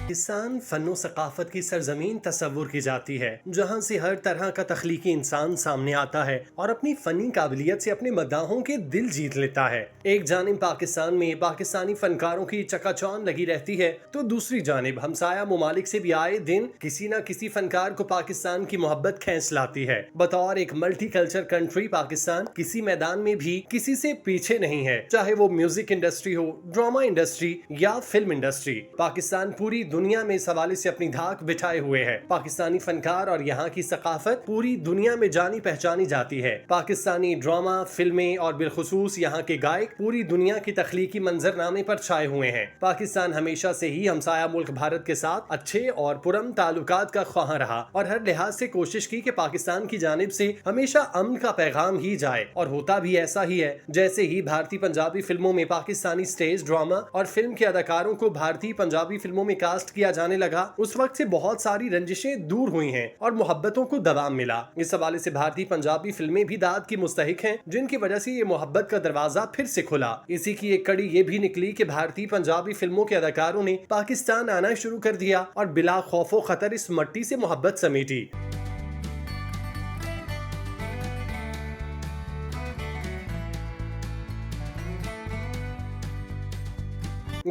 پاکستان فن و ثقافت کی سرزمین تصور کی جاتی ہے، جہاں سے ہر طرح کا تخلیقی انسان سامنے آتا ہے اور اپنی فنی قابلیت سے اپنے مداحوں کے دل جیت لیتا ہے۔ ایک جانب پاکستان میں پاکستانی فنکاروں کی چکا چوند لگی رہتی ہے تو دوسری جانب ہمسایہ ممالک سے بھی آئے دن کسی نہ کسی فنکار کو پاکستان کی محبت کھینچ لاتی ہے۔ بطور ایک ملٹی کلچر کنٹری پاکستان کسی میدان میں بھی کسی سے پیچھے نہیں ہے، چاہے وہ میوزک انڈسٹری ہو، ڈرامہ انڈسٹری یا فلم انڈسٹری۔ پاکستان پوری دنیا میں اس حوالے سے اپنی دھاک بٹھائے ہوئے ہے۔ پاکستانی فنکار اور یہاں کی ثقافت پوری دنیا میں جانی پہچانی جاتی ہے۔ پاکستانی ڈرامہ، فلمیں اور بالخصوص یہاں کے گائک پوری دنیا کی تخلیقی منظر نامے پر چھائے ہوئے ہیں۔ پاکستان ہمیشہ سے ہی ہمسایہ ملک بھارت کے ساتھ اچھے اور پرامن تعلقات کا خواہاں رہا اور ہر لحاظ سے کوشش کی کہ پاکستان کی جانب سے ہمیشہ امن کا پیغام ہی جائے، اور ہوتا بھی ایسا ہی ہے۔ جیسے ہی بھارتی پنجابی فلموں میں پاکستانی سٹیج ڈرامہ اور فلم کے اداکاروں کو بھارتی پنجابی فلموں میں کاسٹ کیا جانے لگا، اس وقت سے بہت ساری رنجشیں دور ہوئی ہیں اور محبتوں کو دوام ملا۔ اس حوالے سے بھارتی پنجابی فلمیں بھی داد کی مستحق ہیں، جن کی وجہ سے یہ محبت کا دروازہ پھر سے کھلا۔ اسی کی ایک کڑی یہ بھی نکلی کہ بھارتی پنجابی فلموں کے اداکاروں نے پاکستان آنا شروع کر دیا اور بلا خوف و خطر اس مٹی سے محبت سمیٹی۔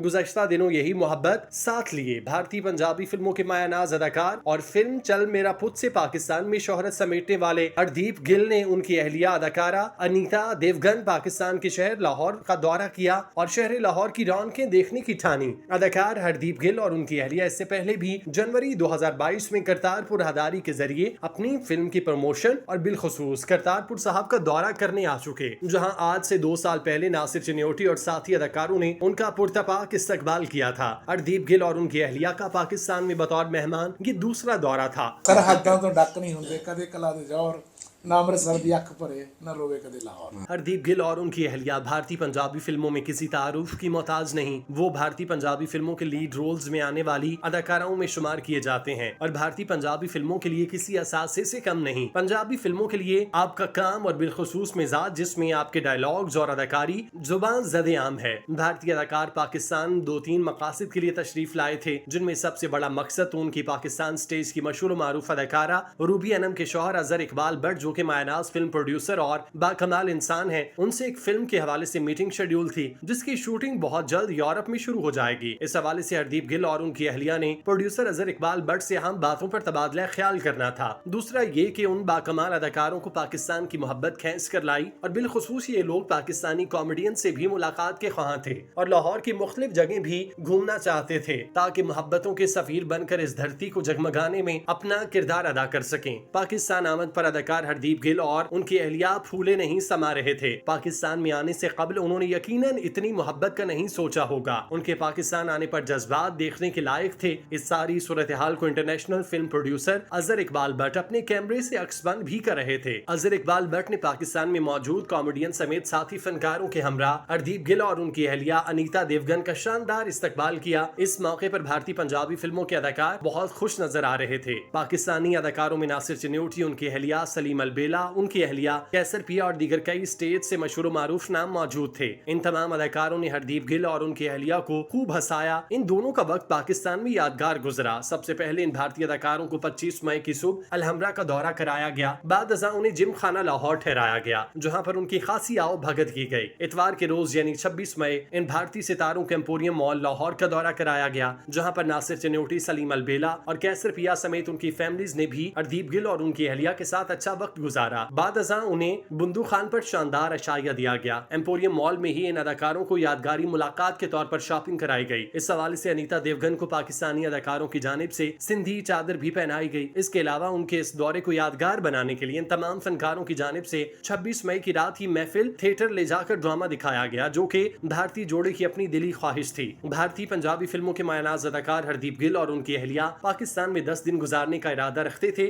گزشتہ دنوں یہی محبت ساتھ لیے بھارتی پنجابی فلموں کے مایہ ناز اداکار اور فلم چل میرا پت سے پاکستان میں شہرت سمیٹنے والے ہردیپ گل نے ان کی اہلیہ اداکارہ انیتا دیوگن پاکستان کے شہر لاہور کا دورہ کیا اور شہر لاہور کی رونقیں دیکھنے کی ٹھانی۔ اداکار ہردیپ گل اور ان کی اہلیہ اس سے پہلے بھی جنوری 2022 میں کرتارپور ہداری کے ذریعے اپنی فلم کی پروموشن اور بالخصوص کرتارپور صاحب کا دورہ کرنے آ چکے، جہاں آج سے 2 سال پہلے ناصر چنیوٹی اور ساتھی اداکاروں نے ان کا پرتپاک استقبال کیا تھا۔ ہردیپ گل اور ان کی اہلیہ کا پاکستان میں بطور مہمان یہ دوسرا دورہ تھا۔ سرحداں تو ڈک نہیں ہوندے، کدے کلا دے جوہر نہ امرتسر دی اکھ بھرے نہ روے کدے لاہور۔ ہردیپ گل اور ان کی اہلیہ بھارتی پنجابی فلموں میں کسی تعارف کی محتاج نہیں، وہ بھارتی پنجابی فلموں کے لیڈ رولز میں آنے والی اداکاراؤں میں شمار کیے جاتے ہیں اور بھارتی پنجابی فلموں کے لیے کسی اثاثے سے کم نہیں۔ پنجابی فلموں کے لیے آپ کا کام اور بالخصوص مزاج جس میں آپ کے ڈائلاگز اور اداکاری زبان زد عام ہے۔ بھارتی اداکار پاکستان 2-3 مقاصد کے لیے تشریف لائے تھے، جن میں سب سے بڑا مقصد ان کی پاکستان سٹیج کی مشہور و معروف اداکارہ روبی انم کے شوہر اظہر اقبال بٹ، جو کہ مایہ ناز فلم پروڈیوسر اور باکمال انسان ہیں، ان سے ایک فلم کے حوالے سے میٹنگ شیڈیول تھی، جس کی شوٹنگ بہت جلد یورپ میں شروع ہو جائے گی۔ اس حوالے سے ہردیپ گل اور ان کی اہلیہ نے پروڈیوسر اظہر اقبال بٹ سے اہم باتوں پر تبادلہ خیال کرنا تھا۔ دوسرا یہ کہ ان باکمال اداکاروں کو پاکستان کی محبت کھینچ کر لائی اور بالخصوص یہ لوگ پاکستانی کامیڈین سے بھی ملاقات کے خواہاں تھے اور لاہور کی مختلف جگہیں بھی گھومنا چاہتے تھے تاکہ محبتوں کے سفیر بن کر اس دھرتی کو جگمگانے میں اپنا کردار ادا کر سکیں۔ پاکستان آمد پر اداکار ہردیپ گل اور ان کی اہلیہ پھولے نہیں سما رہے تھے۔ پاکستان میں آنے سے قبل انہوں نے یقیناً اتنی محبت کا نہیں سوچا ہوگا۔ ان کے پاکستان آنے پر جذبات دیکھنے کے لائق تھے۔ اس ساری صورتحال کو international film producer Azhar Iqbal but اپنے کیمرے سے عکس بند بھی کر رہے تھے۔ اظہر اقبال بٹ نے پاکستان میں موجود کامیڈین سمیت ساتھی فنکاروں کے ہمراہ ہردیپ گل اور ان کی اہلیہ انیتا دیوگن کا شاندار استقبال کیا۔ اس موقع پر بھارتی پنجابی فلموں کے اداکار بہت خوش نظر آ رہے تھے۔ پاکستانی اداکاروں میں ناصر چنیوٹی، ان کی اہلیہ سلیم البیلا، ان کی اہلیہ کیسر پیا اور دیگر کئی اسٹیج سے مشہور و معروف نام موجود تھے۔ ان تمام اداکاروں نے ہردیپ گل اور ان کی اہلیہ کو خوب ہنسایا۔ ان دونوں کا وقت پاکستان میں یادگار گزرا۔ سب سے پہلے ان بھارتی اداکاروں کو 25 مئی کی صبح الحمرا کا دورہ کرایا گیا، بعد ازاں انہیں جم خانہ لاہور ٹھہرایا گیا، جہاں پر ان کی خاصی آؤ بھگت کی گئی۔ اتوار کے روز یعنی 26 مئی ان بھارتی ستاروں کے ایمپوریم مال لاہور کا دورہ کرایا گیا، جہاں پر ناصر چنیوٹی، سلیم البیلا اور کیسر پیا سمیت ان کی فیملیز نے بھی ہردیپ گل اور ان کی اہلیہ کے ساتھ اچھا وقت گزارا۔ بعد ازاں انہیں بندو خان پر شاندار عشائیہ دیا گیا۔ ایمپوریم مال میں ہی ان اداکاروں کو یادگاری ملاقات کے طور پر شاپنگ کرائی گئی۔ اس حوالے سے انیتا دیوگن کو پاکستانی اداکاروں کی جانب سے سندھی چادر بھی پہنائی گئی۔ اس کے علاوہ ان کے اس دورے کو یادگار بنانے کے لیے ان تمام فنکاروں کی جانب سے 26 مئی کی رات ہی محفل تھیٹر لے جا کر ڈرامہ دکھایا گیا، جو کہ بھارتی جوڑے کی اپنی دلی خواہش تھی۔ بھارتی پنجابی فلموں کے مایہ ناز اداکار ہردیپ گل اور ان کی اہلیہ پاکستان میں 10 دن گزارنے کا ارادہ رکھتے تھے،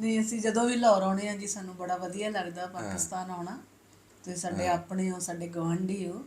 ਨਹੀਂ ਅਸੀਂ ਜਦੋਂ ਵੀ ਲਾਹੌਰ ਆਉਣੇ ਆ ਜੀ ਸਾਨੂੰ ਬੜਾ ਵਧੀਆ ਲੱਗਦਾ ਪਾਕਿਸਤਾਨ ਆਉਣਾ। ਤੁਸੀਂ ਸਾਡੇ ਆਪਣੇ ਹੋ, ਸਾਡੇ ਗਵਾਂਢੀ ਹੋ।